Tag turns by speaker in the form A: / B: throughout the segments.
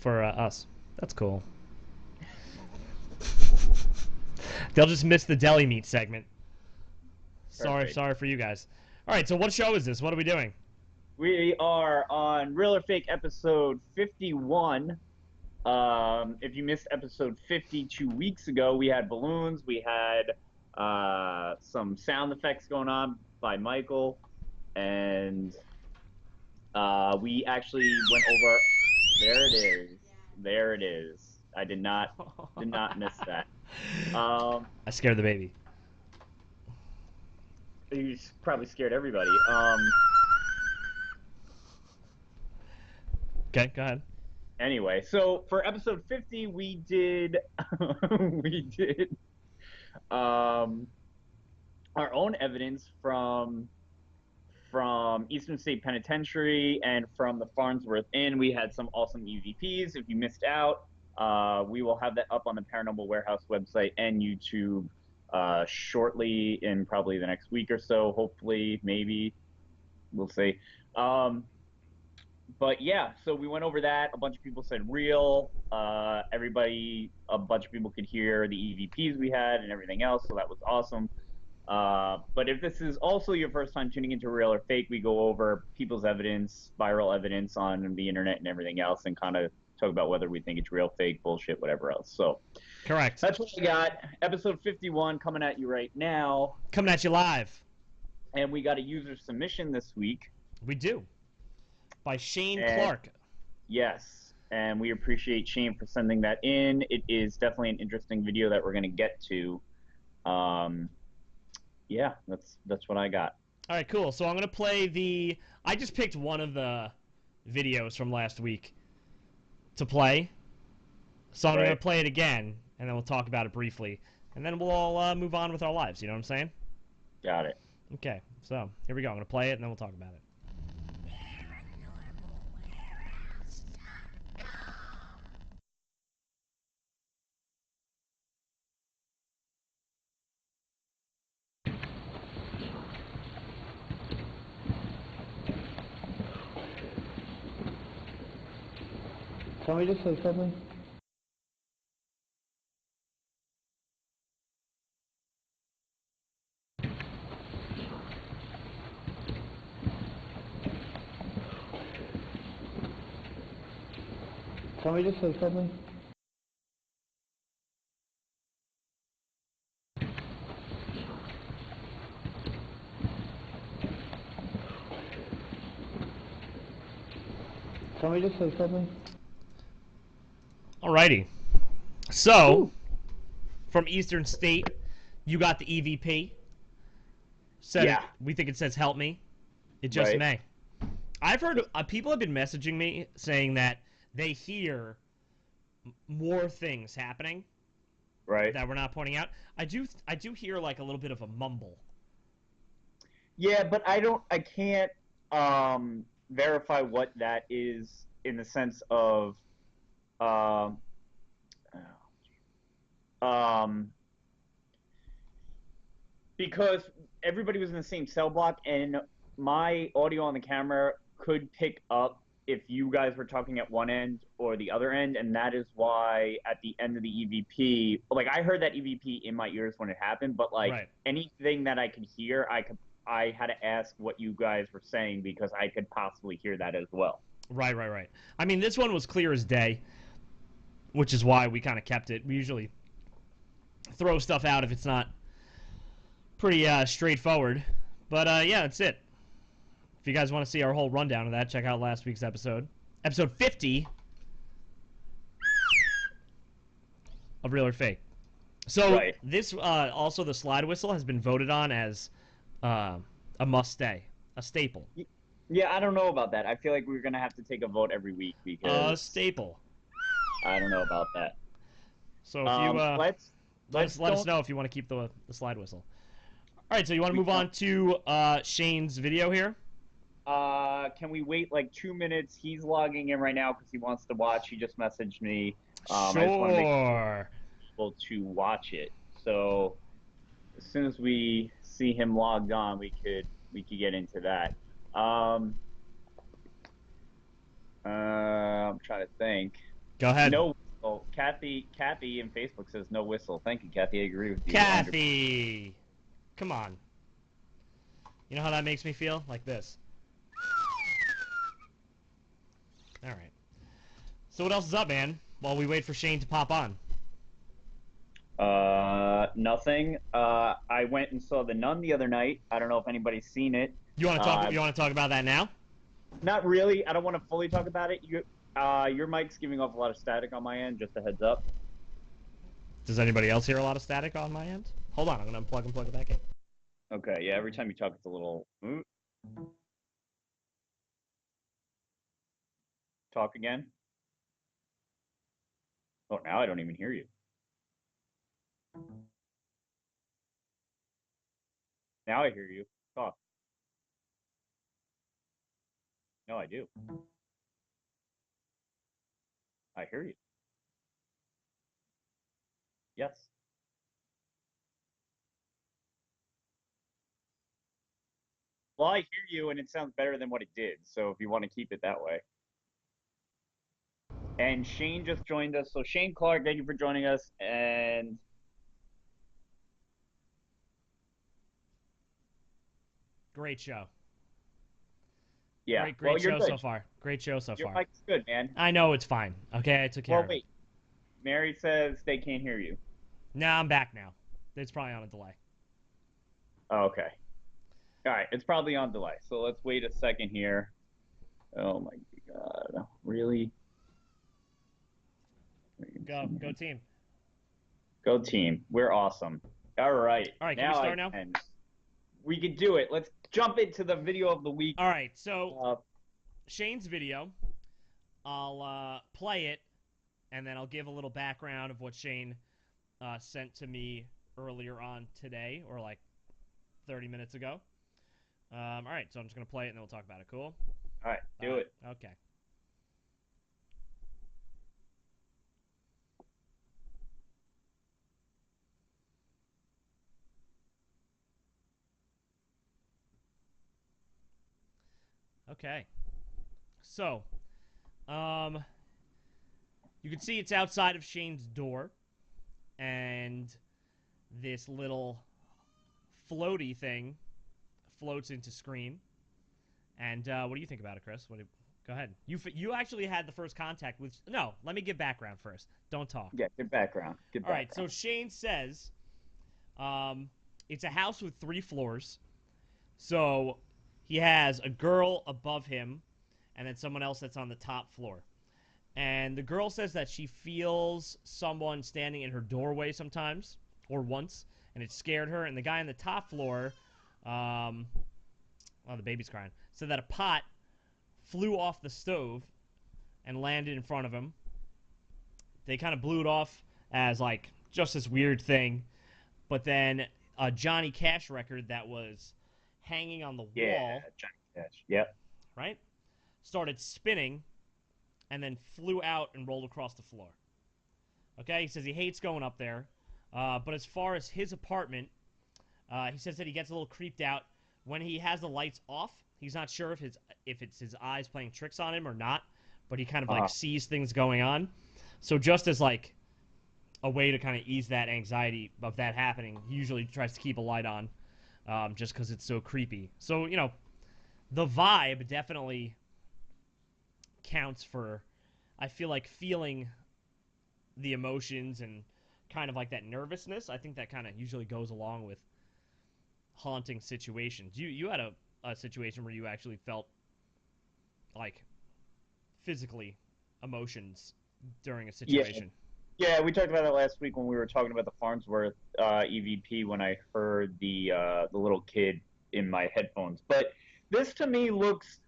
A: for us. That's cool. They'll just miss the deli meat segment.
B: Perfect.
A: Sorry for you guys. All right, so what show is this? What are we doing?
B: We are on Real or Fake episode 51. If you missed episode 50 2 weeks ago, we had balloons. We had some sound effects going on by Michael, and we actually went over. There it is. There it is. I did not miss that.
A: I scared the baby.
B: You probably scared everybody.
A: Okay, go ahead.
B: Anyway, so for episode 50, we did we did um our own evidence from Eastern State Penitentiary and from the Farnsworth Inn. We had some awesome EVPs. If you missed out, we will have that up on the Paranormal Warehouse website and YouTube shortly, in probably the next week or so. Hopefully, maybe we'll see. But yeah, so we went over that. A bunch of people said real. A bunch of people could hear the EVPs we had and everything else, so that was awesome. But if this is also your first time tuning into Real or Fake, we go over people's evidence, viral evidence on the internet and everything else, and kind of talk about whether we think it's real, fake, bullshit, whatever else. So
A: Correct.
B: that's what we got. Episode 51 coming at you right now.
A: Coming at you live.
B: And we got a user submission this week.
A: We do. By Shane Clark.
B: Yes. And we appreciate Shane for sending that in. It is definitely an interesting video that we're going to get to. Yeah, that's what I got.
A: All right, cool. So I'm gonna play the. I just picked one of the videos from last week to play. So I'm gonna play it again, and then we'll talk about it briefly, and then we'll all move on with our lives. You know what I'm saying?
B: Got it.
A: Okay. So here we go. I'm gonna play it, and then we'll talk about it.
C: Can we just say something? Can we just say something? Can we just say something?
A: Alrighty. So, from Eastern State, you got the EVP. Said
B: Yeah.
A: we think it says help me. It just may. I've heard people have been messaging me saying that they hear more things happening.
B: Right.
A: That we're not pointing out. I do hear like a little bit of a mumble.
B: Yeah, but I can't verify what that is in the sense of because everybody was in the same cell block, and my audio on the camera could pick up if you guys were talking at one end or the other end, and that is why at the end of the EVP, like I heard that EVP in my ears when it happened, but like anything that I could hear, I had to ask what you guys were saying because I could possibly hear that as well.
A: Right. I mean, this one was clear as day, which is why we kind of kept it. We usually throw stuff out if it's not pretty straightforward. But yeah, that's it. If you guys want to see our whole rundown of that, check out last week's episode. Episode 50 of Real or Fake. So this also the slide whistle has been voted on as a must-stay, a staple.
B: Yeah, I don't know about that. I feel like we're gonna have to take a vote every week because
A: a staple.
B: I don't know about that.
A: So if you let us know if you want to keep the slide whistle. All right, so you want to move on to Shane's video here?
B: Can we wait like 2 minutes? He's logging in right now because he wants to watch. He just messaged me.
A: Sure.
B: I just want to make sure able to watch it. So as soon as we see him logged on, we could get into that. I'm trying to think.
A: Go ahead.
B: No whistle. Kathy in Facebook says no whistle. Thank you, Kathy. I agree with you. 100%.
A: Kathy! Come on. You know how that makes me feel? Like this. Alright. So what else is up, man? While we wait for Shane to pop on.
B: Nothing. I went and saw The Nun the other night. I don't know if anybody's seen it.
A: You want to talk? You want to talk about that now?
B: Not really. I don't want to fully talk about it. Your mic's giving off a lot of static on my end. Just a heads up.
A: Does anybody else hear a lot of static on my end? Hold on, I'm gonna unplug and plug it back in.
B: Okay. Yeah. Every time you talk, it's a little. Talk again. Oh, now I don't even hear you. Now I hear you. Talk. No, I do. I hear you. Yes. Well, I hear you, and it sounds better than what it did. So if you want to keep it that way. And Shane just joined us. So Shane Clark, thank you for joining us. And
A: Great show.
B: yeah,
A: Great
B: well, you're
A: show
B: good.
A: so far. Great show so
B: Your
A: far.
B: mic's good, man.
A: I know it's fine. Okay, I took care
B: Well,
A: of
B: wait.
A: it.
B: Mary says they can't hear you.
A: No, I'm back now. It's probably on a delay.
B: Oh, okay. All right, it's probably on delay. So let's wait a second here. Oh my God, really?
A: Go team.
B: Go team. We're awesome. All right.
A: All right, can we start now?
B: We can do it. Let's jump into the video of the week.
A: All right, so Shane's video. I'll play it, and then I'll give a little background of what Shane sent to me earlier on today, or like 30 minutes ago. All right, so I'm just going to play it, and then we'll talk about it. Cool?
B: All right, do it.
A: Okay. Okay. So, you can see it's outside of Shane's door, and this little floaty thing floats into screen. And what do you think about it, Chris? Go ahead. You actually had the first contact with. No, let me give background first. Don't talk.
B: Yeah, good background.
A: All right. So Shane says, it's a house with 3 floors. So he has a girl above him, and then someone else that's on the top floor. And the girl says that she feels someone standing in her doorway sometimes, or once, and it scared her. And the guy on the top floor, oh, the baby's crying, said that a pot flew off the stove and landed in front of him. They kind of blew it off as, like, just this weird thing. But then a Johnny Cash record that was hanging on the wall.
B: Yeah, Johnny Cash. Yep.
A: Right? Started spinning and then flew out and rolled across the floor. Okay? He says he hates going up there. But as far as his apartment, he says that he gets a little creeped out when he has the lights off. He's not sure if it's his eyes playing tricks on him or not, but he kind of like sees things going on. So just as like a way to kind of ease that anxiety of that happening, he usually tries to keep a light on, just because it's so creepy. So, you know, the vibe definitely counts for, I feel like, feeling the emotions and kind of like that nervousness. I think that kind of usually goes along with haunting situations. You had a situation where you actually felt like physically emotions during a situation.
B: Yeah, we talked about that last week when we were talking about the Farnsworth EVP when I heard the little kid in my headphones. But this to me looks.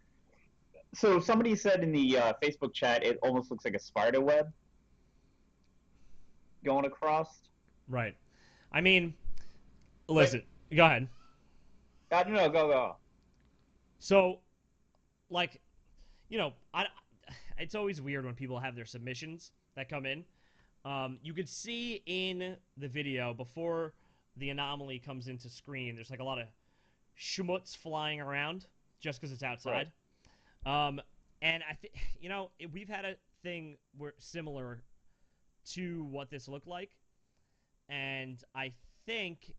B: So somebody said in the Facebook chat, it almost looks like a spider web going across.
A: Right. I mean, listen. Go ahead.
B: I don't know. Go.
A: So, like, you know, it's always weird when people have their submissions that come in. You could see in the video before the anomaly comes into screen, there's like a lot of schmutz flying around just because it's outside. Right. And I think, you know, we've had a thing similar to what this looked like, and I think,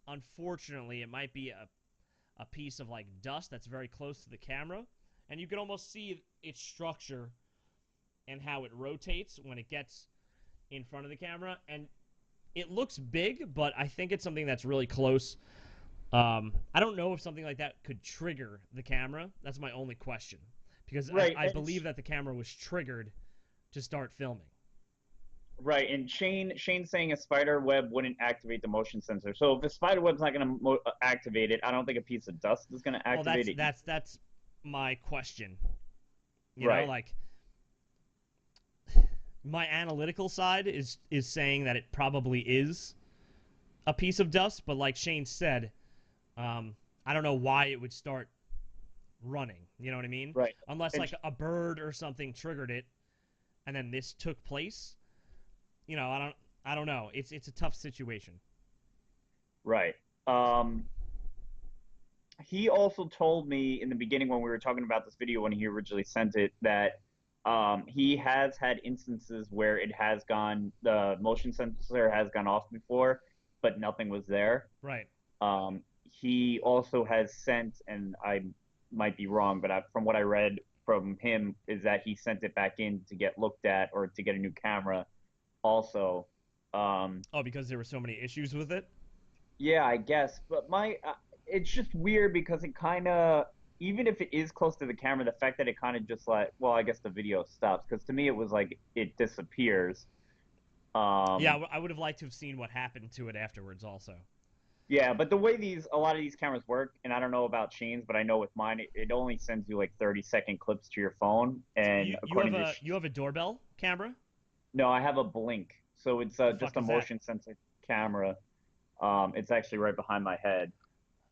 A: unfortunately, it might be a piece of like dust that's very close to the camera, and you can almost see its structure and how it rotates when it gets in front of the camera, and it looks big, but I think it's something that's really close. I don't know if something like that could trigger the camera. That's my only question, because
B: Right,
A: I
B: and
A: believe that the camera was triggered to start filming.
B: right, and Shane's saying a spider web wouldn't activate the motion sensor. So if the spider web's not going to activate it, I don't think a piece of dust is going to
A: Well,
B: activate it.
A: that's my question. You know,
B: Right.
A: like my analytical side is saying that it probably is a piece of dust, but like Shane said, I don't know why it would start running. You know what I mean?
B: Right.
A: Unless
B: And
A: like a bird or something triggered it, and then this took place. You know, I don't know. It's a tough situation.
B: right. He also told me in the beginning when we were talking about this video when he originally sent it that he has had instances where the motion sensor has gone off before, but nothing was there.
A: Right.
B: He also has sent, and I might be wrong, but from what I read from him is that he sent it back in to get looked at or to get a new camera also.
A: Oh, because there were so many issues with it?
B: Yeah, I guess, but it's just weird because it kind of, even if it is close to the camera, the fact that it kind of just like, well, I guess the video stops because to me it was like it disappears.
A: Yeah,
B: Um,
A: I would have liked to have seen what happened to it afterwards also.
B: yeah, but the way a lot of these cameras work, and I don't know about Shane's, but I know with mine, it only sends you like 30-second clips to your phone,
A: So
B: and according to
A: you have a doorbell camera?
B: no, I have a Blink, so it's
A: The
B: just
A: fuck
B: a
A: is that?
B: motion sensor camera. It's actually right behind my head.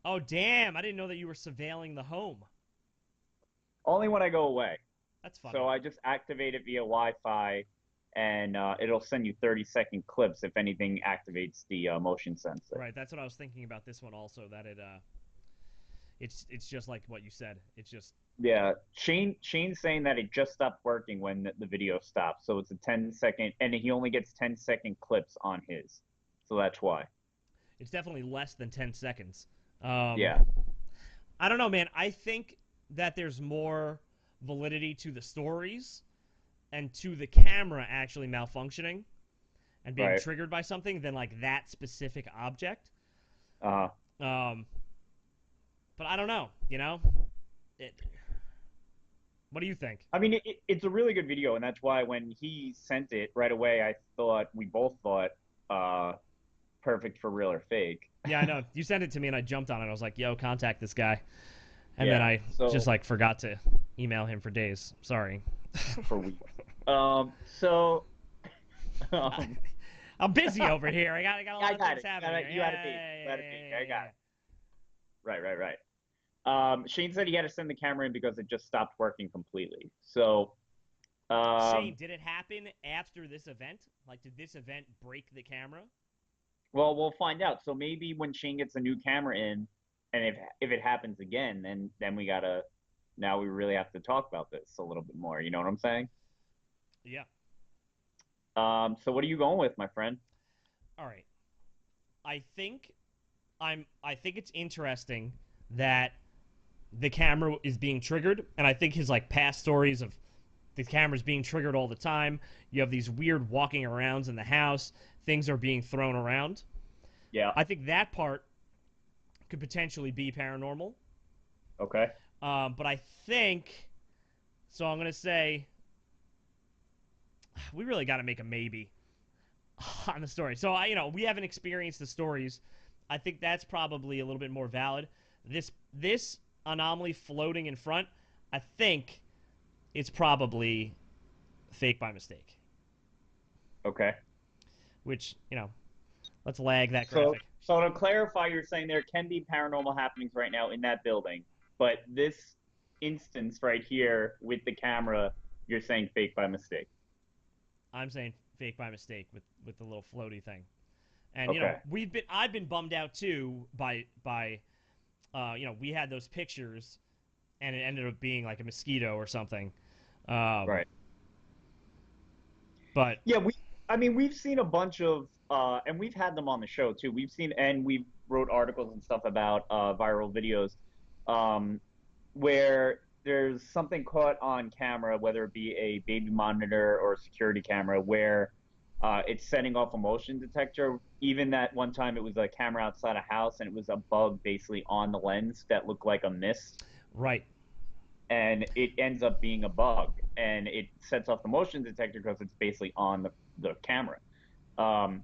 A: Oh, damn. I didn't know that you were surveilling the home.
B: Only when I go away.
A: That's funny.
B: So I just activate it via Wi-Fi, and it'll send you 30-second clips if anything activates the motion sensor.
A: Right, that's what I was thinking about this one also, that it's just like what you said. It's just
B: Yeah, Shane's saying that it just stopped working when the video stopped. So it's a 10-second, and he only gets 10-second clips on his. So that's why.
A: it's definitely less than 10 seconds. Um,
B: Yeah.
A: I don't know, man. I think that there's more validity to the stories and to the camera actually malfunctioning and being
B: Right.
A: triggered by something than like that specific object.
B: Uh,
A: Um, but I don't know. You know, it, what do you think?
B: I mean, it's a really good video, and that's why when he sent it right away, we both thought, uh, perfect for real or fake.
A: Yeah, I know. You sent it to me and I jumped on it. I was like, "Yo, contact this guy," and then
B: Yeah.
A: I just
B: So
A: like forgot to email him for days. Sorry.
B: for weeks. So
A: I,
B: um,
A: I'm busy over here. I got a lot
B: I
A: of
B: got
A: things
B: it.
A: happening here.
B: You had a
A: Yeah,
B: baby.
A: yeah,
B: You had a
A: yeah,
B: baby.
A: yeah,
B: I got
A: yeah.
B: it. Right. Shane said he had to send the camera in because it just stopped working completely. So,
A: Shane,
B: um,
A: did it happen after this event? Like, did this event break the camera?
B: well, we'll find out. So maybe when Shane gets a new camera in, and if it happens again, then we gotta now we really have to talk about this a little bit more. You know what I'm saying?
A: Yeah.
B: So what are you going with, my friend?
A: All right. I think I think it's interesting that the camera is being triggered, and I think his like past stories of the camera's being triggered all the time. You have these weird walking arounds in the house. Things are being thrown around.
B: Yeah.
A: I think that part could potentially be paranormal.
B: Okay.
A: But I think so. I'm gonna say we really got to make a maybe on the story. So we haven't experienced the stories. I think that's probably a little bit more valid. This anomaly floating in front, I think it's probably fake by mistake.
B: Okay.
A: Which let's lag that
B: So,
A: graphic.
B: so to clarify, you're saying there can be paranormal happenings right now in that building, but this instance right here with the camera, you're saying fake by mistake.
A: I'm saying fake by mistake with the little floaty thing. And
B: Okay.
A: I've been bummed out too by we had those pictures and it ended up being like a mosquito or something.
B: Right.
A: But
B: Yeah, we've seen a bunch of, and we've had them on the show too. We've wrote articles and stuff about viral videos, um, where there's something caught on camera, whether it be a baby monitor or a security camera, where it's setting off a motion detector. Even that one time, it was a camera outside a house, and it was a bug basically on the lens that looked like a mist,
A: right.
B: and it ends up being a bug, and it sets off the motion detector because it's basically on the camera. Um,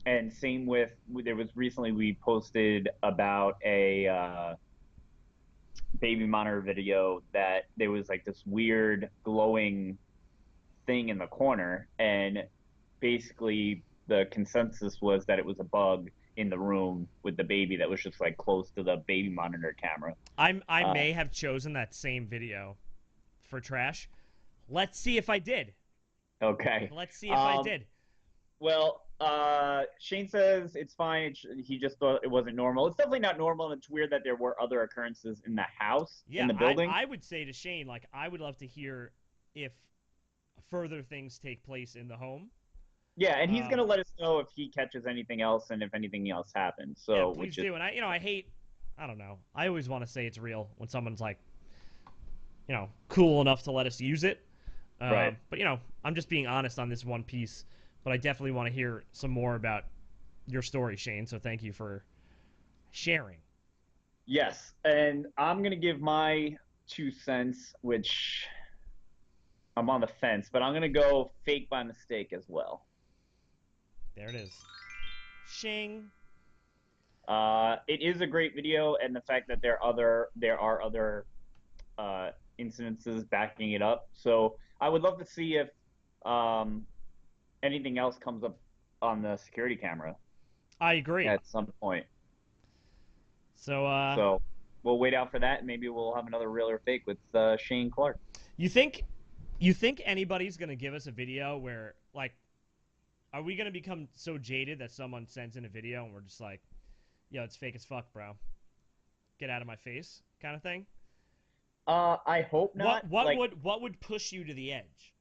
B: and same with there was recently we posted about a baby monitor video that there was like this weird glowing thing in the corner, and basically the consensus was that it was a bug in the room with the baby that was just like close to the baby monitor camera.
A: I
B: Uh,
A: may have chosen that same video for trash. Let's see if I did.
B: okay.
A: Let's see if I did.
B: Well, Shane says it's fine. He just thought it wasn't normal. It's definitely not normal, and it's weird that there were other occurrences in the house,
A: Yeah,
B: in the building.
A: I would say to Shane, like, I would love to hear if further things take place in the home.
B: Yeah, and he's gonna let us know if he catches anything else and if anything else happens. So,
A: Yeah, please do. And I hate, I don't know. I always want to say it's real when someone's like, cool enough to let us use it.
B: Right.
A: But I'm just being honest on this one piece. But I definitely want to hear some more about your story, Shane. So thank you for sharing.
B: Yes, and I'm gonna give my 2 cents, which I'm on the fence, but I'm gonna go fake by mistake as well.
A: There it is. Shing.
B: It is a great video, and the fact that there are other incidences backing it up. So I would love to see if um, anything else comes up on the security camera
A: I agree.
B: at some point.
A: So,
B: So we'll wait out for that, and maybe we'll have another real or fake with Shane Clark.
A: you think anybody's gonna give us a video where, like, are we gonna become so jaded that someone sends in a video and we're just like, yo, it's fake as fuck, bro. Get out of my face, kind of thing?
B: I hope not.
A: What would push you to the edge?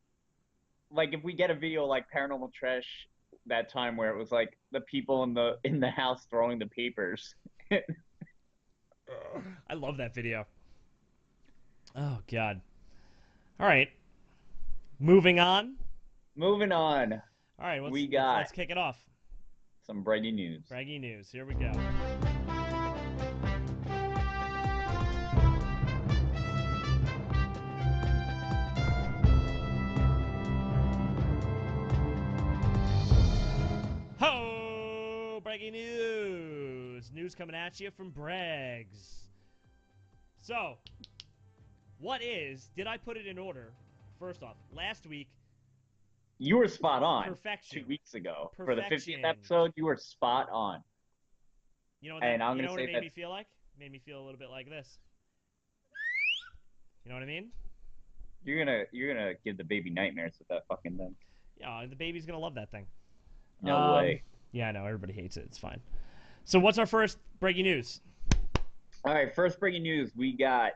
B: Like if we get a video like Paranormal Trash that time where it was like the people in the house throwing the papers.
A: I love that video. Oh god. All right. Moving on.
B: Moving on,
A: All right,
B: we got
A: let's kick it off.
B: some breaking news.
A: Braggy news. Here we go. Ho! Breaking news. News coming at you from Breggs. So, did I put it in order? First off, last week,
B: You were spot on.
A: perfection.
B: 2 weeks ago for the 50th
A: Perfection.
B: episode. You were spot on.
A: You know what,
B: And I'm
A: you know
B: gonna
A: what
B: say
A: it made
B: that-
A: me feel like? It made me feel a little bit like this. You know what I mean?
B: You're gonna give the baby nightmares with that fucking thing.
A: Yeah, the baby's gonna love that thing.
B: No way.
A: Yeah, I know. Everybody hates it. It's fine. So what's our first breaking news?
B: All right, first breaking news. We got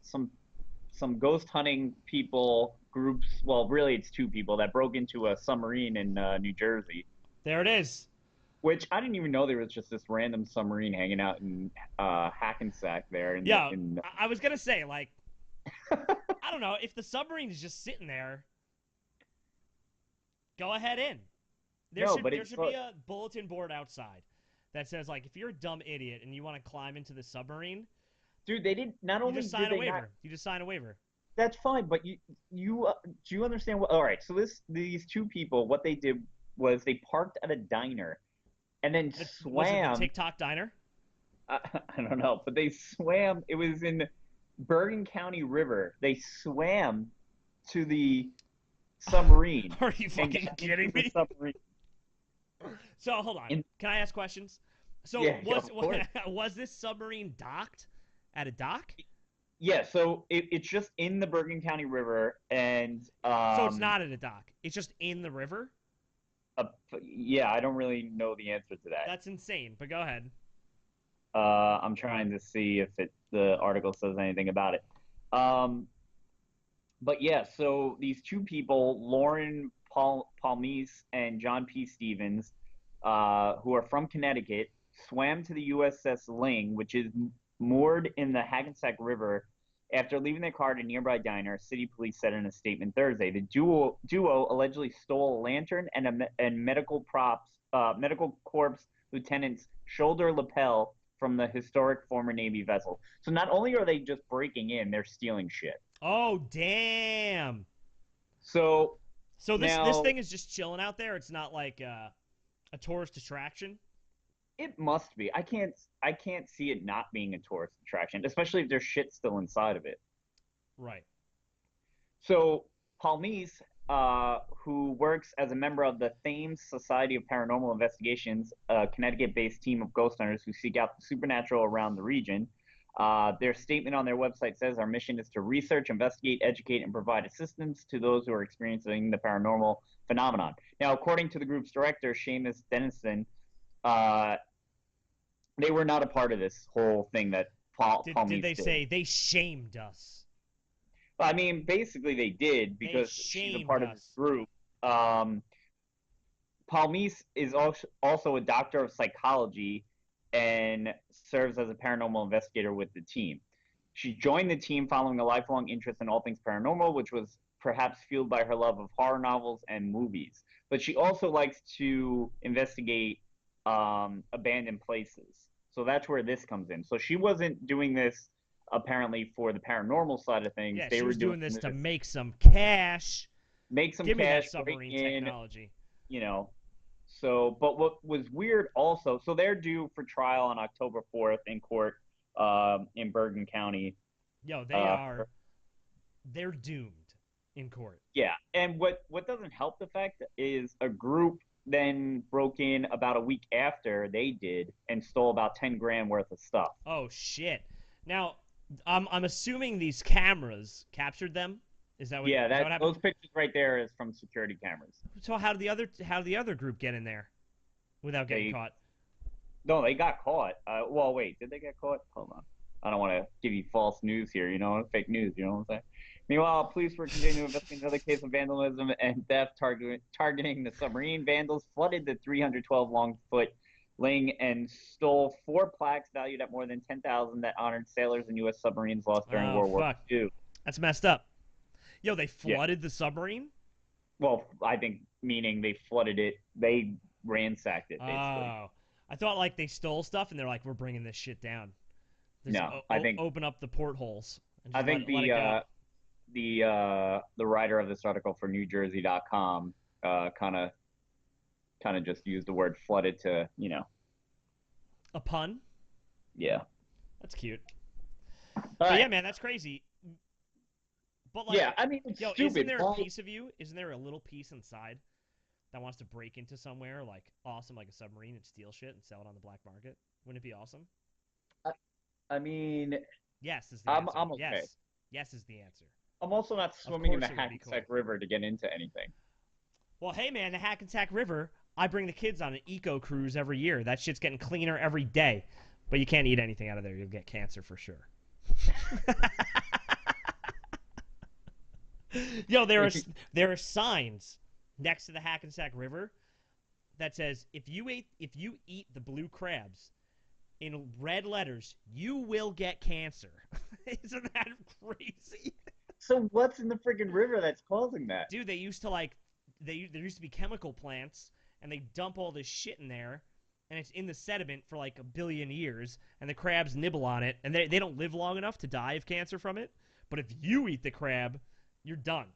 B: some ghost hunting people groups. Well, really, it's two people that broke into a submarine in New Jersey.
A: There it is.
B: Which I didn't even know there was just this random submarine hanging out in Hackensack there.
A: Yeah, I was gonna say, like, I don't know, if the submarine is just sitting there, go ahead in. There should be a bulletin board outside that says, like, if you're a dumb idiot and you want to climb into the submarine,
B: dude, they didn't. Not
A: you
B: only
A: just sign
B: did
A: a
B: they
A: waiver.
B: not,
A: You just sign a waiver.
B: that's fine, but do you understand what? All right, so these two people, what they did was they parked at a diner, and then
A: Was it
B: swam.
A: the TikTok diner?
B: I don't know, but they swam. It was in Bergen County River. They swam to the submarine.
A: Are you
B: and
A: fucking
B: got
A: kidding
B: into the
A: me?
B: submarine.
A: So hold on. Can I ask questions? So
B: Yeah, of course.
A: was this submarine docked at a dock?
B: Yeah, so it's just in the Bergen County River, and
A: So it's not at a dock. It's just in the river?
B: yeah, I don't really know the answer to that.
A: That's insane, but go ahead.
B: I'm trying to see if the article says anything about it. But yeah, so these two people, Lauren Palmise and John P. Stevens, who are from Connecticut, swam to the USS Ling, which is moored in the Hackensack River. After leaving their car at a nearby diner, city police said in a statement Thursday, the duo allegedly stole a lantern and medical corps lieutenant's shoulder lapel from the historic former Navy vessel. So not only are they just breaking in, they're stealing shit.
A: Oh, damn.
B: So
A: this thing is just chilling out there. It's not like a tourist attraction.
B: It must be. I can't see it not being a tourist attraction, especially if there's shit still inside of it.
A: Right.
B: So Palmise, who works as a member of the Thames Society of Paranormal Investigations, a Connecticut-based team of ghost hunters who seek out the supernatural around the region. Their statement on their website says, our mission is to research, investigate, educate, and provide assistance to those who are experiencing the paranormal phenomenon. Now, according to the group's director, Seamus Dennison, they were not a part of this whole thing that Palmise
A: did. They say they shamed us?
B: I mean, basically they did, because she's a part of this group. Palmise is also a doctor of psychology and serves as a paranormal investigator with the team. She joined the team following a lifelong interest in all things paranormal, which was perhaps fueled by her love of horror novels and movies. But she also likes to investigate abandoned places. So that's where this comes in. So she wasn't doing this apparently for the paranormal side of things.
A: Yeah,
B: they
A: she
B: were
A: was doing this to make some cash.
B: Give me that
A: submarine technology.
B: You know. So, but what was weird also, so they're due for trial on October 4th in court in Bergen County.
A: Yo, they're doomed in court.
B: Yeah, and what doesn't help the fact is a group then broke in about a week after they did and stole about 10 grand worth of stuff.
A: Oh shit! Now, I'm assuming these cameras captured them. Is that what?
B: Yeah,
A: is that what happened?
B: Those pictures right there is from security cameras.
A: So how did the other group get in there without getting caught?
B: No, they got caught. Well, wait, did they get caught? Hold on. I don't want to give you false news here, fake news, you know what I'm saying? Meanwhile, police were continuing to investigate another case of vandalism and theft targeting the submarine. Vandals flooded the 312 long-foot Ling and stole 4 plaques valued at more than $10,000 that honored sailors and U.S. submarines lost during World War II.
A: That's messed up. Yo, they flooded the submarine?
B: Well, I think meaning they flooded it. They ransacked it, basically.
A: Oh. I thought, like, they stole stuff, and they're like, we're bringing this shit down.
B: No, I think...
A: Open up the portholes.
B: I think the writer of this article for NewJersey.com kind of just used the word flooded to,
A: A pun?
B: Yeah.
A: That's cute. But yeah, man, that's crazy. But like,
B: yeah, I mean, it's stupid.
A: Isn't there a piece of you? Isn't there a little piece inside that wants to break into somewhere like awesome, like a submarine, and steal shit and sell it on the black market? Wouldn't it be awesome?
B: I mean,
A: yes is the answer.
B: I'm okay.
A: Yes is the answer.
B: I'm also not swimming in the Hackensack River to get into anything.
A: Well, hey man, the Hackensack River. I bring the kids on an eco cruise every year. That shit's getting cleaner every day. But you can't eat anything out of there. You'll get cancer for sure. Yo, there are signs next to the Hackensack River that says if you eat the blue crabs in red letters, you will get cancer. Isn't that crazy?
B: So what's in the freaking river that's causing that?
A: Dude, there used to be chemical plants, and they dump all this shit in there, and it's in the sediment for like 1 billion years, and the crabs nibble on it, and they don't live long enough to die of cancer from it. But if you eat the crab, you're done.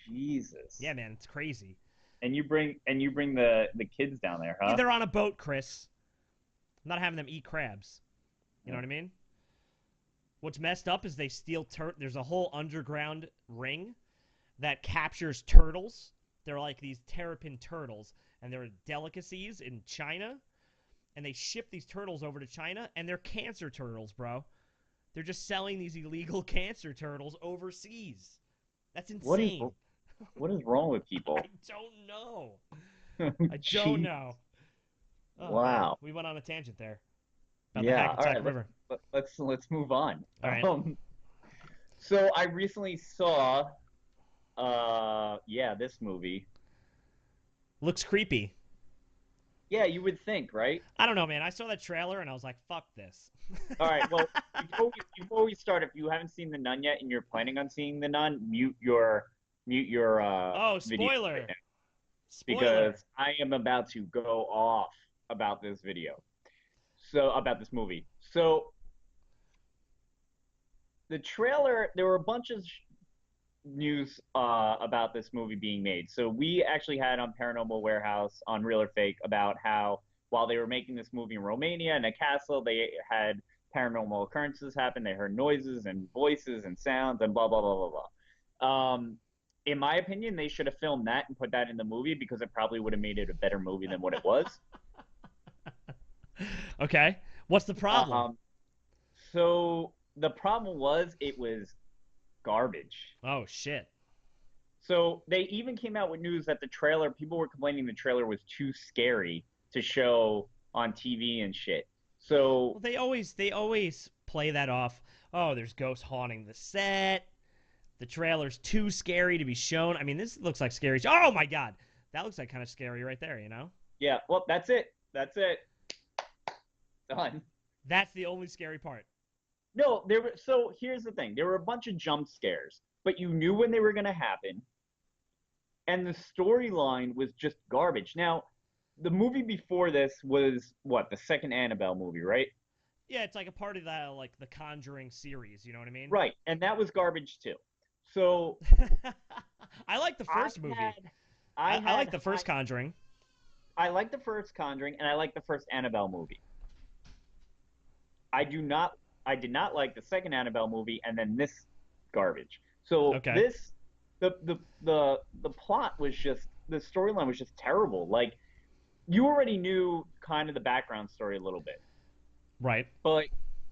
B: Jesus.
A: Yeah, man, it's crazy.
B: And you bring the kids down there, huh?
A: Yeah, they're on a boat, Chris. I'm not having them eat crabs. You know what I mean? What's messed up is they steal there's a whole underground ring that captures turtles. They're like these terrapin turtles, and they're delicacies in China. And they ship these turtles over to China, and they're cancer turtles, bro. They're just selling these illegal cancer turtles overseas. That's insane.
B: What is wrong with people?
A: I don't know. I don't know. Oh,
B: wow.
A: Man. We went on a tangent there. About the Hackensack River.
B: Let's move on.
A: All right.
B: So I recently saw, this movie.
A: Looks creepy.
B: Yeah, you would think, right?
A: I don't know, man. I saw that trailer and I was like, fuck this.
B: All right. Well, before we start, if you haven't seen The Nun yet and you're planning on seeing The Nun, mute your
A: Oh,
B: video right
A: spoiler.
B: now
A: Spoiler.
B: because I am about to go off about this video. So about this movie. So the trailer, there were a bunch of news about this movie being made. So we actually had on Paranormal Warehouse on Real or Fake about how while they were making this movie in Romania in a castle, they had paranormal occurrences happen. They heard noises and voices and sounds and blah blah blah blah blah. In my opinion, they should have filmed that and put that in the movie because it probably would have made it a better movie than what it was.
A: Okay. What's the problem?
B: So the problem was it was garbage.
A: Oh, shit.
B: So they even came out with news that the trailer, people were complaining the trailer was too scary to show on TV and shit.
A: Well,
B: So
A: they always play that off. Oh, there's ghosts haunting the set. The trailer's too scary to be shown. I mean, this looks like scary. Oh my god. That looks like kind of scary right there, you know?
B: yeah, well, that's it. That's it. Done.
A: That's the only scary part.
B: No, there were so here's the thing. There were a bunch of jump scares, but you knew when they were going to happen, and the storyline was just garbage. Now, the movie before this was what, the second Annabelle movie, right?
A: Yeah, it's like a part of that, like the Conjuring series. You know what I mean?
B: Right, and that was garbage too. So
A: I like the
B: I
A: first movie.
B: had
A: I like the first Conjuring.
B: I like the first Conjuring and I like the first Annabelle movie. I do not I did not like the second Annabelle movie and then this garbage. So
A: Okay.
B: this the plot was just the storyline was just terrible. Like you already knew kind of the background story a little bit.
A: Right.
B: But like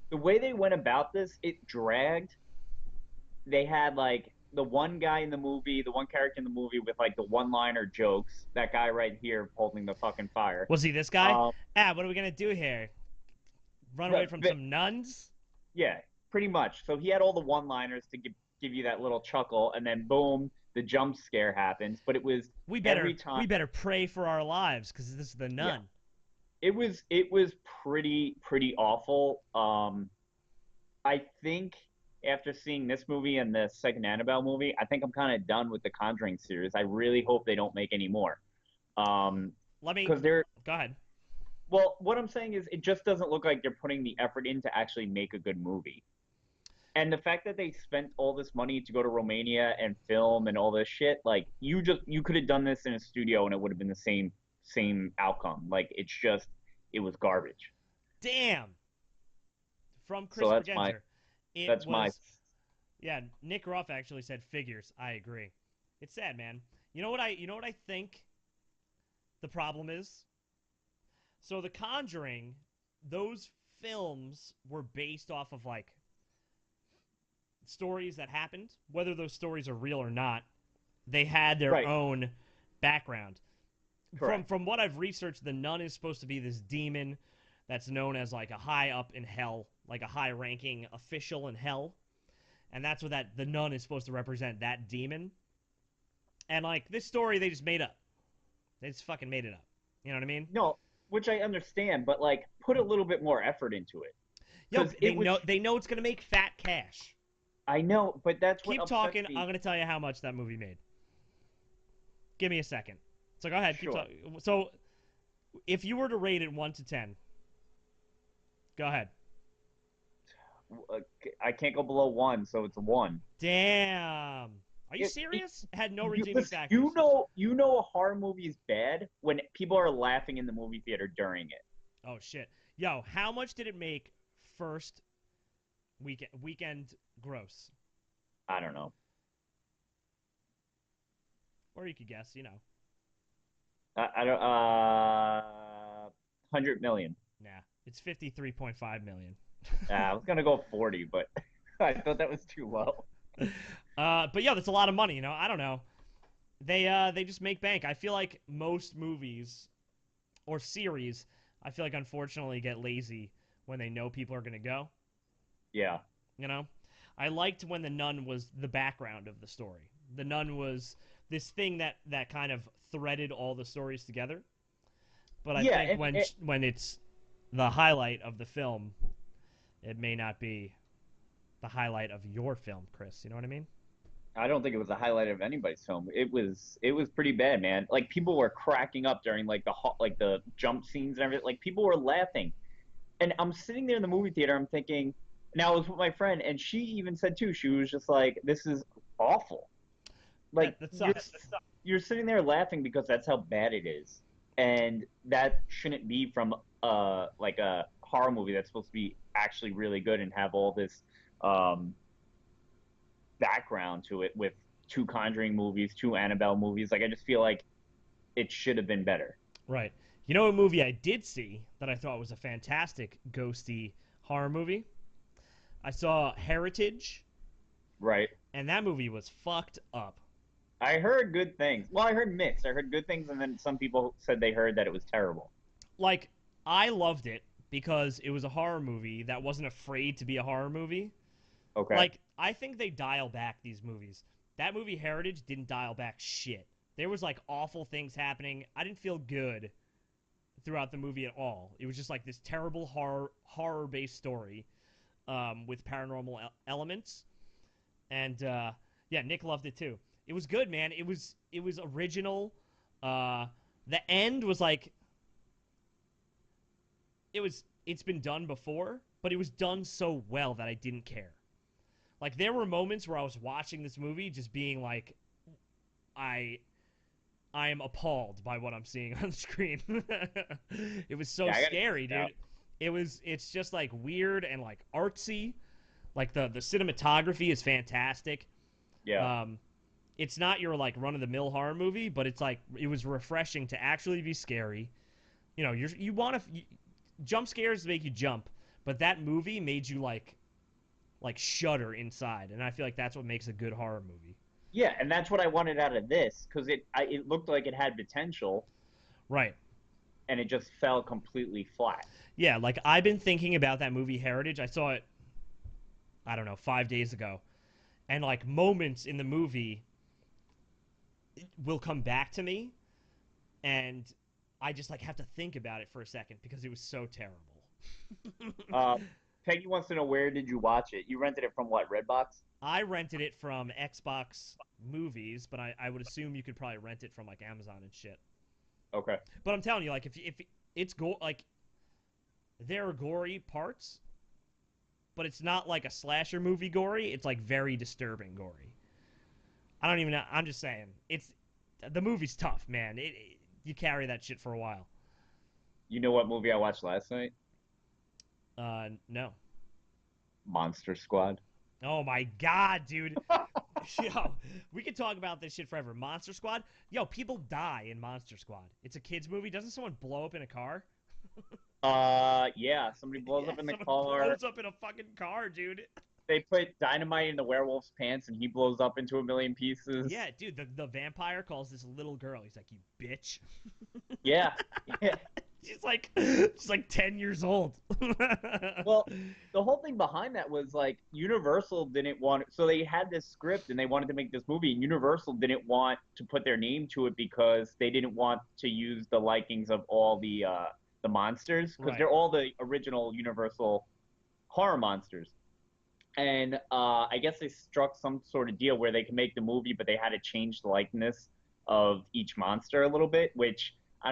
B: the way they went about this, it dragged. They had like the one guy in the movie, the one character in the movie with like the one-liner jokes. That guy right here holding the fucking fire.
A: Was he this guy?
B: Um,
A: What are we gonna do here? Run away
B: but,
A: from
B: but
A: some nuns?
B: yeah, pretty much. So he had all the one-liners to give you that little chuckle, and then boom, the jump scare happens. But it was
A: We
B: every
A: better
B: time.
A: we better pray for our lives because this is the
B: Yeah,
A: nun.
B: it was pretty awful. I think after seeing this movie and the second Annabelle movie, I think I'm kind of done with the Conjuring series. I really hope they don't make any more. Um,
A: Let me
B: because they're
A: go ahead.
B: well, what I'm saying is it just doesn't look like they're putting the effort in to actually make a good movie. And the fact that they spent all this money to go to Romania and film and all this shit, like you could have done this in a studio and it would have been the same outcome. Like it was garbage.
A: Damn. From
B: So
A: Chris Bergenser. It
B: that's my
A: was Yeah, Nick Ruff actually said figures. I agree. It's sad, man. You know what I think the problem is? So The Conjuring, those films were based off of like stories that happened, whether those stories are real or not. They had their
B: right,
A: own background. From
B: correct.
A: from what I've researched, the nun is supposed to be this demon that's known as like a high up in hell, like a high ranking official in hell. And that's what the nun is supposed to represent, that demon. And like this story they just made up. They just fucking made it up. You know what I mean?
B: No, which I understand, but like put a little bit more effort into it
A: Yo,
B: because
A: they
B: it was.
A: know it's gonna make fat cash.
B: I know, but that's what
A: Keep
B: upsets
A: talking.
B: me.
A: I'm gonna tell you how much that movie made. Give me a second. So go ahead. Keep
B: Sure.
A: talking. So if you were to rate it 1 to 10, go ahead.
B: I can't go below one, so it's a one.
A: Damn. Are you
B: It
A: serious? Had no
B: you
A: redeeming
B: listen,
A: factors.
B: you know a horror movie is bad when people are laughing in the movie theater during it.
A: Oh shit. Yo, how much did it make first weekend gross?
B: I don't know.
A: Or you could guess, you know.
B: I don't. 100 million.
A: Nah. It's 53.5 million.
B: I was gonna go 40, but I thought that was too low.
A: But yeah, that's a lot of money, you know. I don't know. They just make bank. I feel like most movies or series, I feel like unfortunately get lazy when they know people are gonna go.
B: Yeah.
A: You know, I liked when the nun was the background of the story. The nun was this thing that kind of threaded all the stories together. But I
B: Yeah,
A: think when it's the highlight of the film, it may not be the highlight of your film, Chris. You know what I mean?
B: I don't think it was a highlight of anybody's film. It was pretty bad, man. Like people were cracking up during like the jump scenes and everything. Like people were laughing, and I'm sitting there in the movie theater. I'm thinking. Now I was with my friend, and she even said too. She was just like, "This is awful." Like
A: That sucks.
B: you're sitting there laughing because that's how bad it is, and that shouldn't be from like a horror movie that's supposed to be actually really good and have all this um background to it with two Conjuring movies, two Annabelle movies. Like I just feel like it should have been better.
A: Right. You know, a movie I did see that I thought was a fantastic ghosty horror movie. I saw Heritage,
B: Right.
A: and that movie was fucked up.
B: I heard good things. Well, I heard mixed. I heard good things, and then some people said they heard that it was terrible.
A: Like, I loved it because it was a horror movie that wasn't afraid to be a horror movie.
B: Okay.
A: Like, I think they dial back these movies. That movie Heritage didn't dial back shit. There was like awful things happening. I didn't feel good throughout the movie at all. It was just like this terrible horror based story with paranormal elements. And yeah, Nick loved it too. It was good, man. It was original. The end was like it's been done before, but it was done so well that I didn't care. Like there were moments where I was watching this movie just being like I I am appalled by what I'm seeing on screen. It was so
B: Yeah, I gotta check
A: scary,
B: it out.
A: dude. It's just like weird and like artsy. Like the cinematography is fantastic.
B: Yeah.
A: Um it's not your like run of the mill horror movie, but it's like it was refreshing to actually be scary. You know, you want to jump scares make you jump, but that movie made you like shudder inside, and I feel like that's what makes a good horror movie.
B: Yeah, and that's what I wanted out of this because it looked like it had potential,
A: Right.
B: and it just fell completely flat.
A: Yeah, like I've been thinking about that movie Heritage. I saw it I don't know, 5 days ago. And like moments in the movie will come back to me and I just like have to think about it for a second because it was so terrible.
B: Um, Peggy wants to know where did you watch it? You rented it from what, Redbox?
A: I rented it from Xbox Movies, but I would assume you could probably rent it from like Amazon and shit.
B: Okay.
A: But I'm telling you, like if it's like there are gory parts, but it's not like a slasher movie gory. It's like very disturbing gory. I don't even know. I'm just saying, it's the movie's tough, man. You carry that shit for a while.
B: You know what movie I watched last night?
A: No.
B: Monster Squad.
A: Oh my god, dude. Yo, we could talk about this shit forever. Monster Squad. Yo, people die in Monster Squad. It's a kids movie. Doesn't someone blow up in a car?
B: Yeah, somebody blows
A: Yeah,
B: up in the
A: someone
B: car.
A: blows up in a fucking car, dude.
B: They put dynamite in the werewolf's pants, and he blows up into a million pieces.
A: Yeah, dude. The vampire calls this little girl. He's like, "You bitch."
B: Yeah, yeah.
A: She's like 10 years old.
B: Well, the whole thing behind that was like Universal didn't want, so they had this script and they wanted to make this movie, and Universal didn't want to put their name to it because they didn't want to use the likings of all the monsters because
A: Right.
B: they're all the original Universal horror monsters. And I guess they struck some sort of deal where they could make the movie, but they had to change the likeness of each monster a little bit, which I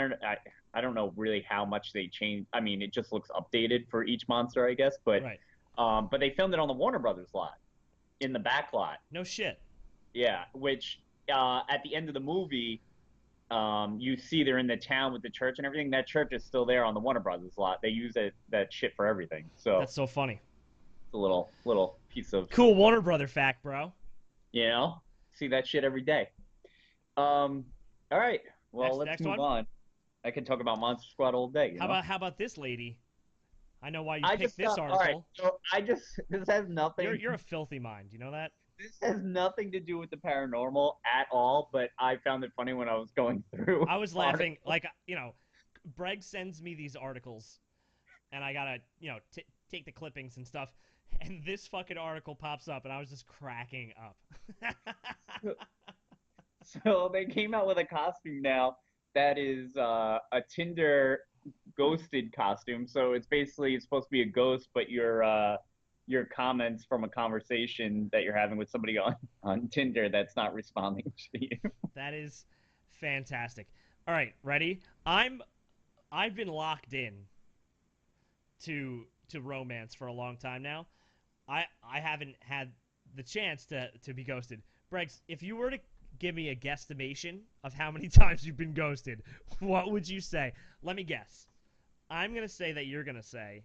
B: don't know really how much they changed. I mean, it just looks updated for each monster, I guess.
A: Right.
B: But they filmed it on the Warner Brothers lot, in the back lot.
A: No shit.
B: Yeah, which at the end of the movie, you see they're in the town with the church and everything. That church is still there on the Warner Brothers lot. They use that shit for everything. So
A: That's so funny.
B: it's a little piece of,
A: Cool Warner Brother fact, bro.
B: see that shit every day. All right. Well, let's
A: Next
B: move
A: one.
B: on. I can talk about Monster Squad all day.
A: How about this lady? I know why you
B: I
A: picked
B: just
A: this
B: all right.
A: article.
B: So this has nothing.
A: You're a filthy mind. You know that?
B: This has nothing to do with the paranormal at all. But I found it funny when I was going through.
A: I was laughing. Like Breggs sends me these articles, and I gotta take the clippings and stuff. And this fucking article pops up, and I was just cracking up.
B: So they came out with a costume now that is a Tinder ghosted costume. So it's supposed to be a ghost, but your comments from a conversation that you're having with somebody on Tinder that's not responding to you.
A: That is fantastic. All right, ready? I've been locked in to romance for a long time now. I haven't had the chance to be ghosted. Breggs, if you were to give me a guesstimation of how many times you've been ghosted, what would you say? Let me guess. I'm gonna say that you're gonna say.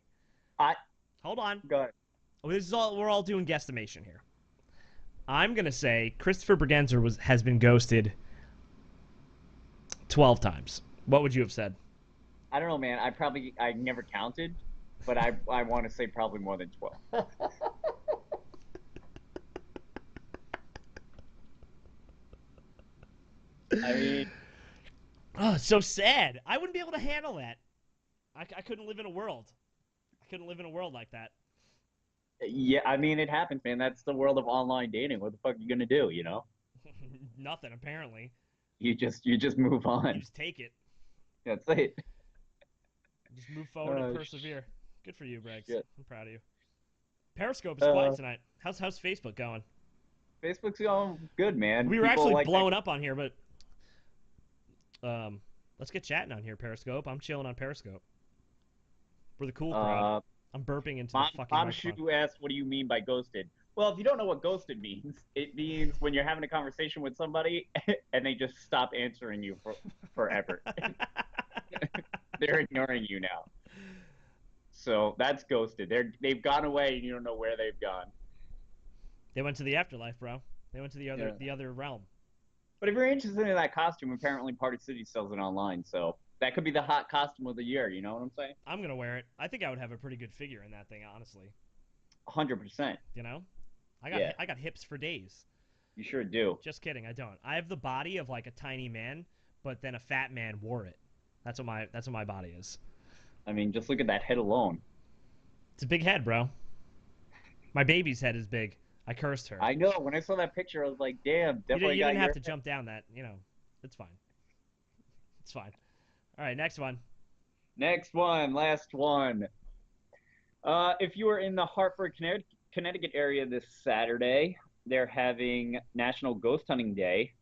B: I
A: Hold on.
B: Go ahead.
A: This is all. We're all doing guesstimation here. I'm gonna say Christopher Bergenzer has been ghosted 12 times. What would you have said?
B: I don't know, man. I never counted, but I want to say probably more than 12. I mean,
A: Oh, it's so sad. I wouldn't be able to handle that. I couldn't live in a world. I couldn't live in a world like that.
B: yeah, I mean it happens, man. That's the world of online dating. What the fuck are you gonna do, you know?
A: Nothing, apparently.
B: You just move
A: You
B: on.
A: just take it.
B: That's it.
A: Just move forward and
B: Oh,
A: persevere. Good for you, Breggs.
B: shit.
A: I'm proud of you. Periscope is quiet tonight. How's Facebook going?
B: Facebook's going good, man.
A: We were
B: People
A: actually
B: like
A: blowing up on here, but let's get chatting on here, Periscope. I'm chilling on Periscope. We're the cool crowd. I'm burping into the fucking
B: Mom
A: microphone.
B: Shu asked, "What do you mean by ghosted?" Well, if you don't know what ghosted means, it means when you're having a conversation with somebody and they just stop answering you forever. They're ignoring you now. So that's ghosted. They've gone away and you don't know where they've gone.
A: They went to the afterlife, bro. They went to
B: Yeah.
A: the other realm.
B: But if you're interested in that costume, apparently Party City sells it online. So that could be the hot costume of the year. You know what I'm saying?
A: I'm gonna wear it. I think I would have a pretty good figure in that thing, honestly.
B: 100%.
A: You know,
B: Yeah.
A: I got hips for days.
B: You sure do.
A: Just kidding, I don't. I have the body of like a tiny man, but then a fat man wore it. That's what my body is.
B: I mean, just look at that head alone.
A: It's a big head, bro. My baby's head is big. I cursed her.
B: I know. When I saw that picture, I was like, damn, definitely
A: You
B: got
A: didn't have
B: your
A: to jump down that. You know, it's fine. It's fine. All right, next one.
B: Next one, last one. If you are in the Hartford, Connecticut area this Saturday, they're having National Ghost Hunting Day.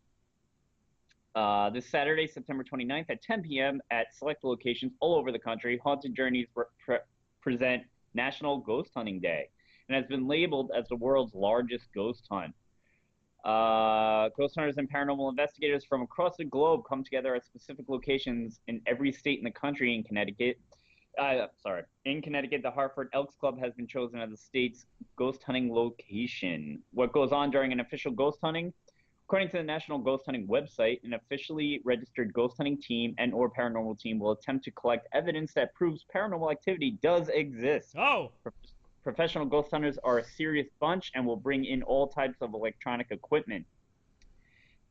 B: This Saturday, September 29th at 10 p.m. at select locations all over the country, Haunted Journeys present National Ghost Hunting Day and has been labeled as the world's largest ghost hunt. Ghost hunters and paranormal investigators from across the globe come together at specific locations in every state in the country. In Connecticut, the Hartford Elks Club has been chosen as the state's ghost hunting location. What goes on during an official ghost hunting? According to the National Ghost Hunting website, an officially registered ghost hunting team and/or paranormal team will attempt to collect evidence that proves paranormal activity does exist.
A: Oh,
B: Professional ghost hunters are a serious bunch and will bring in all types of electronic equipment.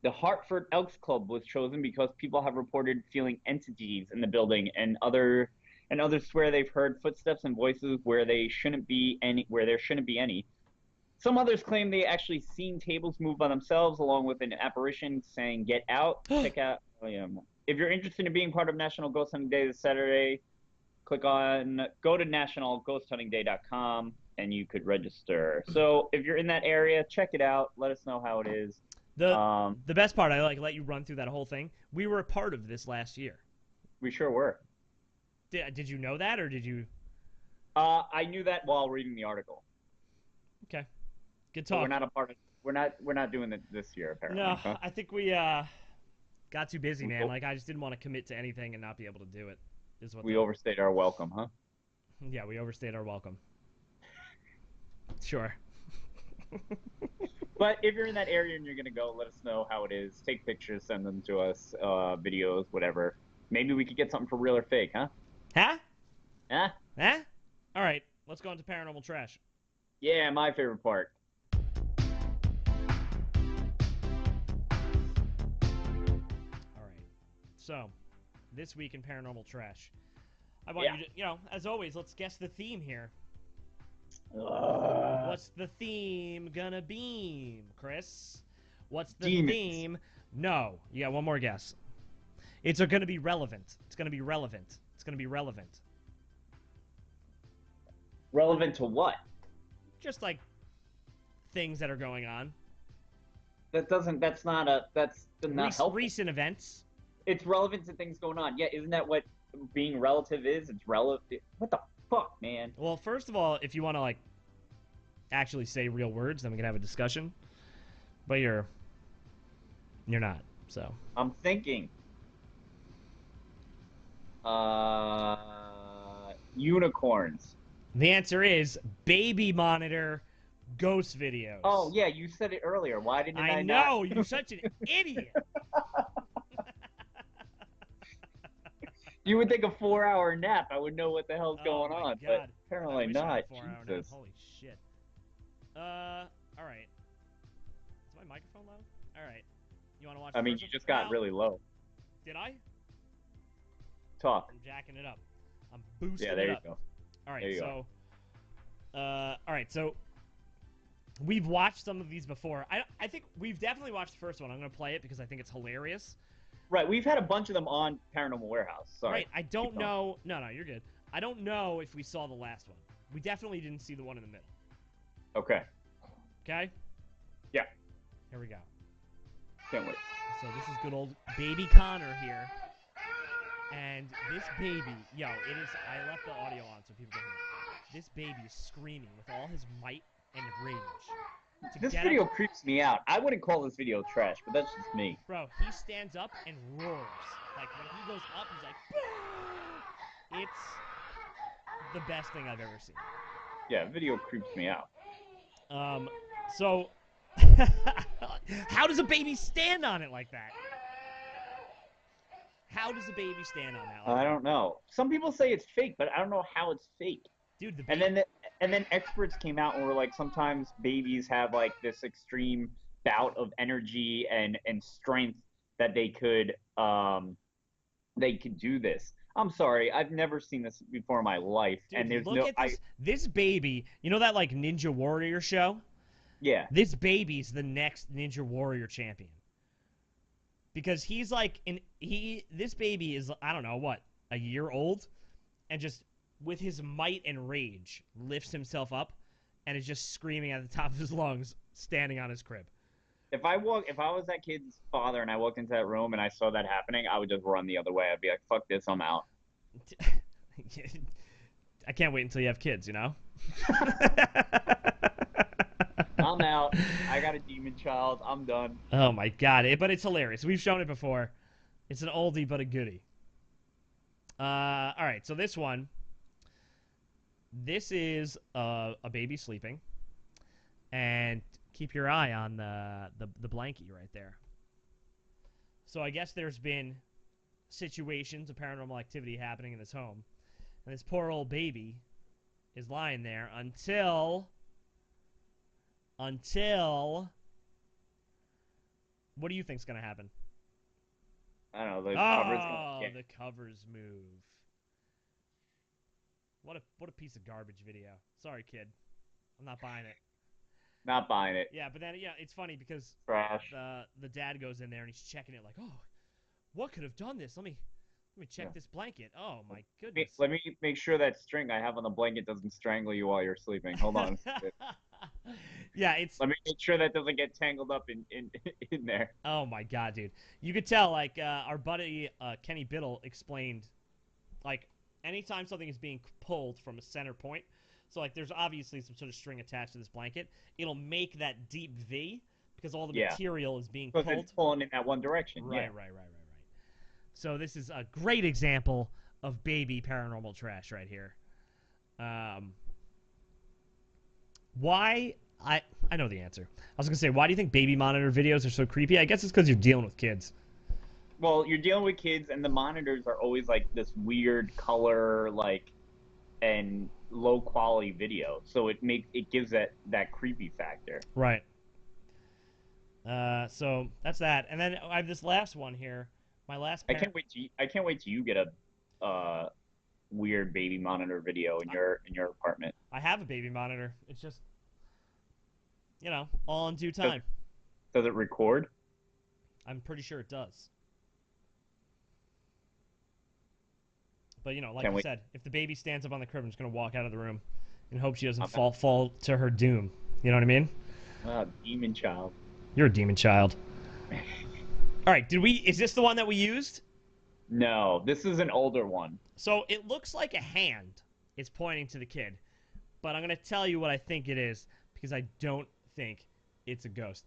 B: The Hartford Elks Club was chosen because people have reported feeling entities in the building, and others swear they've heard footsteps and voices where there shouldn't be any. Some others claim they actually seen tables move by themselves, along with an apparition saying, "Get out." Check out. If you're interested in being part of National Ghost Hunting Day this Saturday, go to nationalghosthuntingday.com and you could register. So if you're in that area, check it out. Let us know how it is.
A: the best part, I let you run through that whole thing. We were a part of this last year.
B: We sure were.
A: Did you know that, or did you?
B: I knew that while reading the article.
A: Okay, good
B: So
A: talk.
B: we're not a part of. We're not doing it this year apparently.
A: No,
B: Huh?
A: I think we got too busy, man. Like I just didn't want to commit to anything and not be able to do it. Is what
B: We overstayed our welcome, huh?
A: Yeah, we overstayed our welcome. Sure.
B: But if you're in that area and you're gonna go, let us know how it is. Take pictures, send them to us, videos, whatever. Maybe we could get something for real or fake, huh?
A: Huh?
B: Huh?
A: Huh? All right, let's go into paranormal trash.
B: Yeah, my favorite part.
A: All right. So, this week in paranormal trash, I want you to, as always, let's guess the theme here. What's the theme gonna be, Chris? What's the
B: Demons.
A: theme? No. You got one more guess. It's going to be relevant. It's going to be relevant. It's going to be relevant.
B: Relevant to what?
A: Just like things that are going on.
B: That's not helpful.
A: Recent events.
B: It's relevant to things going on. Yeah, isn't that what being relative is? It's relevant. What the fuck, man?
A: Well, first of all, if you want to like actually say real words, then we can have a discussion. But you're not. So
B: I'm thinking. Unicorns.
A: the answer is baby monitor ghost videos.
B: Oh yeah, you said it earlier. Why didn't I
A: know,
B: not?
A: you're such an idiot.
B: You would take a 4-hour nap. I would know what the hell's going on.
A: God.
B: But apparently not. Jesus.
A: Holy shit. All right. Is my microphone low? All right. You want to watch?
B: I mean, you just got really low.
A: Did I?
B: Talk.
A: I'm jacking it up. I'm boosting
B: Yeah, there
A: it
B: you
A: up.
B: go.
A: All right,
B: There you
A: so, all right, so we've watched some of these before. I think we've definitely watched the first one. I'm gonna play it because I think it's hilarious.
B: Right, we've had a bunch of them on Paranormal Warehouse. Sorry.
A: Right, I don't know. No, you're good. I don't know if we saw the last one. We definitely didn't see the one in the middle.
B: Okay.
A: Okay.
B: Yeah.
A: Here we go.
B: Can't wait.
A: So this is good old baby Connor here. And this baby, yo, it is, I left the audio on so people can hear. This baby is screaming with all his might and rage.
B: This video creeps me out. I wouldn't call this video trash, but that's just me.
A: Bro, he stands up and roars. Like, when he goes up, he's like, "Bah!" It's the best thing I've ever seen.
B: Yeah, video creeps me out.
A: So, how does a baby stand on it like that? How does a baby stand on that?
B: I don't know. Some people say it's fake, but I don't know how it's fake.
A: Dude, the
B: baby... And then experts came out and were like, sometimes babies have like this extreme bout of energy and strength that they could do this. I'm sorry, I've never seen this before in my life.
A: Dude,
B: and there's
A: look at this baby. You know that like Ninja Warrior show?
B: Yeah.
A: This baby's the next Ninja Warrior champion. Because he's like this baby is, I don't know what, a year old, and just with his might and rage lifts himself up and is just screaming at the top of his lungs standing on his crib.
B: If I was that kid's father and I walked into that room and I saw that happening, I would just run the other way. I'd be like, fuck this, I'm out.
A: I can't wait until you have kids, you know?
B: I'm out. I got a demon child. I'm done.
A: Oh my god. But it's hilarious. We've shown it before. It's an oldie but a goodie. Alright, so this one. This is a baby sleeping. And keep your eye on the blankie right there. So I guess there's been situations of paranormal activity happening in this home. And this poor old baby is lying there until... What do you think's gonna happen?
B: I don't know. The cover's gonna
A: the covers move. What a piece of garbage video. Sorry, kid. I'm not buying it.
B: Not buying it.
A: Yeah, but then it's funny because
B: trash.
A: The dad goes in there and he's checking it like, oh, what could have done this? Let me check this blanket. Oh my goodness.
B: Let me make sure that string I have on the blanket doesn't strangle you while you're sleeping. Hold on.
A: Yeah, it's.
B: Let me make sure that doesn't get tangled up in there.
A: Oh my god, dude! You could tell, like our buddy Kenny Biddle explained, like anytime something is being pulled from a center point, so like there's obviously some sort of string attached to this blanket, it'll make that deep V because all the material is being pulled.
B: Because it's pulling in that one direction.
A: Right. So this is a great example of baby paranormal trash right here. Why? I know the answer. I was going to say, why do you think baby monitor videos are so creepy? I guess it's because you're dealing with kids.
B: Well, you're dealing with kids, and the monitors are always like this weird color, like, and low quality video. So it gives that creepy factor.
A: Right. So that's that, and then I have this last one here. My last.
B: I can't wait till you get a weird baby monitor video in your apartment.
A: I have a baby monitor. It's just, all in due time.
B: Does it record?
A: I'm pretty sure it does. But, like
B: Can
A: you
B: we?
A: said, if the baby stands up on the crib, I'm just going to walk out of the room and hope she doesn't fall to her doom. You know what I mean?
B: Demon child.
A: You're a demon child. All right, is this the one that we used?
B: No, this is an older one.
A: So it looks like a hand is pointing to the kid, but I'm going to tell you what I think it is because I don't think it's a ghost.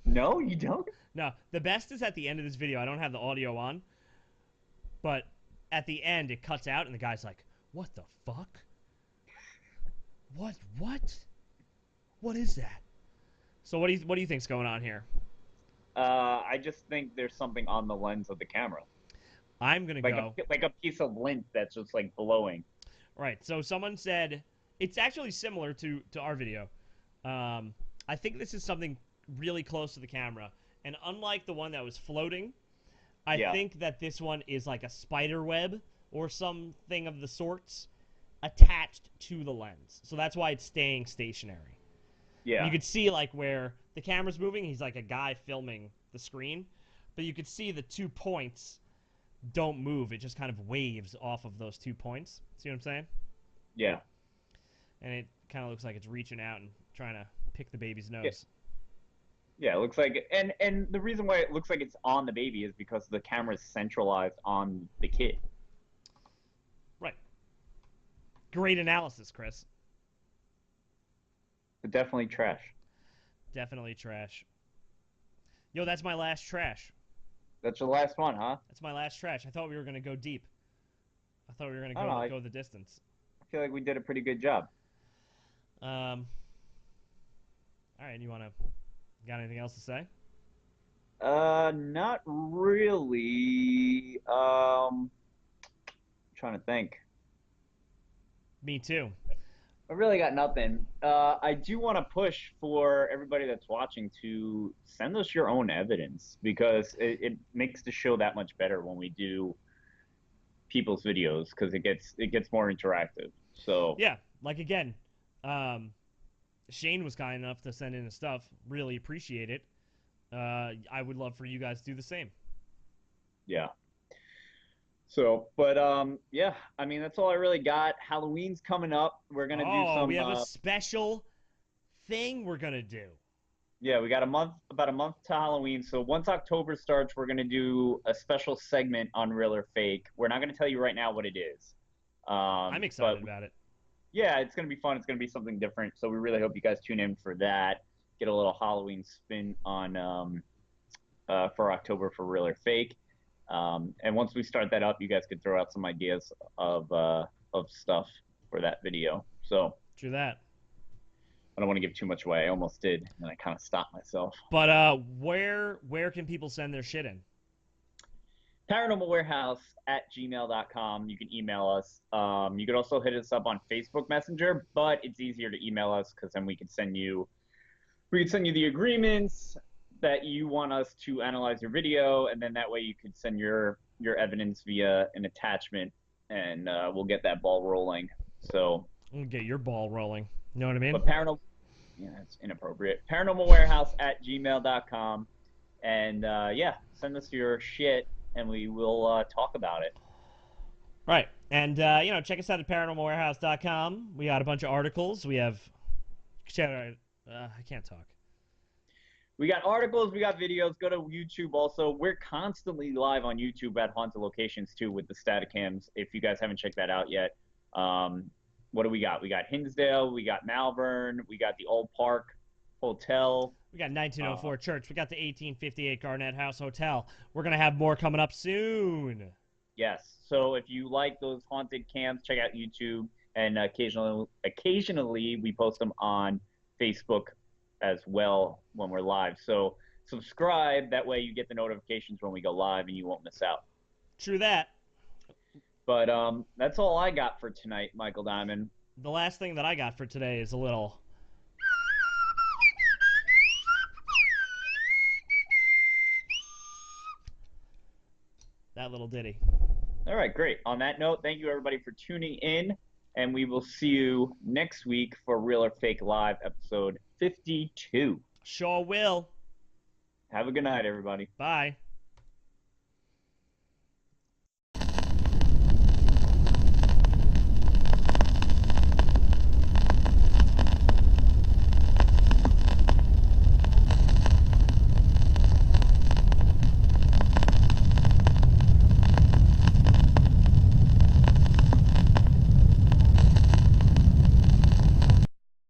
B: No, you don't?
A: No, the best is at the end of this video. I don't have the audio on, but at the end it cuts out and the guy's like, "What the fuck? What? What is that?" So what do you think's going on here?
B: I just think there's something on the lens of the camera.
A: I'm going to go.
B: Like a piece of lint that's just like blowing.
A: Right. So someone said it's actually similar to our video. I think this is something really close to the camera, and unlike the one that was floating, I think that this one is like a spider web or something of the sorts attached to the lens. So that's why it's staying stationary.
B: Yeah.
A: You could see like where the camera's moving, he's like a guy filming the screen, but you could see the 2 points don't move. It just kind of waves off of those 2 points. See what I'm saying?
B: Yeah.
A: And it kind of looks like it's reaching out and trying to pick the baby's nose.
B: Yeah, it looks like it. And the reason why it looks like it's on the baby is because the camera is centralized on the kid.
A: Right. Great analysis, Chris.
B: But definitely trash.
A: Definitely trash. Yo, that's my last trash.
B: That's your last one, huh?
A: That's my last trash. I thought we were going to go deep. I thought we were going to go the distance.
B: I feel like we did a pretty good job.
A: All right, got anything else to say?
B: Not really. Trying to think.
A: Me too.
B: I really got nothing. I do want to push for everybody that's watching to send us your own evidence because it makes the show that much better when we do people's videos because it gets more interactive. So
A: yeah, like again, Shane was kind enough to send in his stuff. Really appreciate it. I would love for you guys to do the same.
B: Yeah. So, but yeah, I mean that's all I really got. Halloween's coming up. We're gonna do some.
A: We have a special thing we're gonna do.
B: Yeah, we got about a month to Halloween. So once October starts, we're gonna do a special segment on Real or Fake. We're not gonna tell you right now what it is.
A: I'm excited about it.
B: Yeah, it's gonna be fun. It's gonna be something different. So we really hope you guys tune in for that. Get a little Halloween spin on for October for Real or Fake. And once we start that up, you guys could throw out some ideas of stuff for that video. So
A: True that.
B: I don't want to give too much away. I almost did, and I kind of stopped myself.
A: But where can people send their shit in?
B: ParanormalWarehouse@gmail.com. You can email us. You could also hit us up on Facebook Messenger, but it's easier to email us because then we can send you the agreements that you want us to analyze your video, and then that way you could send your evidence via an attachment, and we'll get that ball rolling. So
A: We'll get your ball rolling. You know what I mean?
B: But it's inappropriate. ParanormalWarehouse@gmail.com, and yeah, send us your shit, and we will talk about it.
A: Right. And, check us out at ParanormalWarehouse.com. We got a bunch of articles. We have... I can't talk.
B: We got articles. We got videos. Go to YouTube also. We're constantly live on YouTube at Haunted Locations, too, with the Staticams, if you guys haven't checked that out yet. What do we got? We got Hinsdale. We got Malvern. We got the Old Park Hotel.
A: We got 1904 Church. We got the 1858 Garnett House Hotel. We're going to have more coming up soon.
B: Yes. So if you like those haunted cams, check out YouTube. And occasionally we post them on Facebook as well when we're live. So subscribe. That way you get the notifications when we go live and you won't miss out.
A: True that.
B: But that's all I got for tonight, Michael Diamond.
A: The last thing that I got for today is a little... that little ditty.
B: All right, great. On that note, thank you everybody for tuning in, and we will see you next week for Real or Fake Live episode 52.
A: Sure will.
B: Have a good night, everybody.
A: Bye.